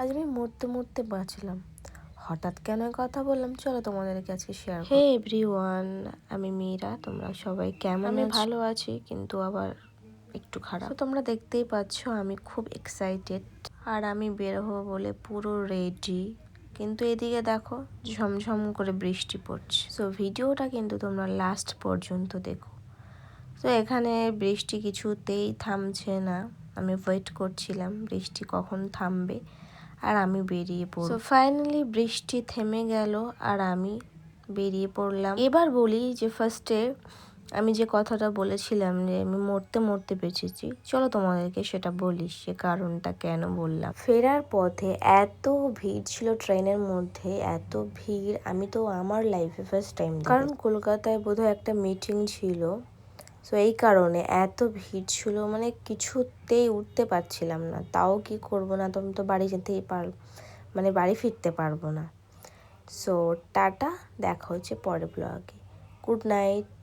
আজ আমি মরতে মরতে বাঁচলাম। হঠাৎ কেন কথা বললাম, চলো তোমাদেরকে আজকে শেয়ার করি। হে এভরিওয়ান, আমি মীরা। তোমরা সবাই কেমন? আমি ভালো আছি, কিন্তু আবার একটু খারাপ। তোমরা দেখতেই পাচ্ছ আমি খুব এক্সাইটেড, আর আমি বের হবো বলে পুরো রেডি। কিন্তু এদিকে দেখো ঝমঝম করে বৃষ্টি পড়ছে। সো ভিডিওটা কিন্তু তোমরা লাস্ট পর্যন্ত দেখো। তো এখানে বৃষ্টি কিছুতেই থামছে না। আমি ওয়েট করছিলাম বৃষ্টি কখন থামবে আর আমি বেরিয়ে পড়ব। সো ফাইনালি বৃষ্টি থেমে গেল আর আমি বেরিয়ে পড়লাম। এবার বলি যে ফার্স্টে আমি যে কথাটা বলেছিলাম যে আমি মরতে মরতে বেঁচেছি, চলো তোমাদেরকে সেটা বলি, সে কারণটা কেন বললাম। ফেরার পথে এত ভিড় ছিল ট্রেনের মধ্যে, এত ভিড় আমি তো আমার লাইফে ফার্স্ট টাইম, কারণ কলকাতায় বোধহয় একটা মিটিং ছিল। সো এই কারণে এত ভিড় ছিল, মানে কিছুতেই উঠতে পারছিলাম না। তাও কি করব, না তুমি তো বাড়ি যেতেই মানে বাড়ি ফিরতে পারবো না। সো টাটা, দেখা হচ্ছে পরের ব্লগে। Good night.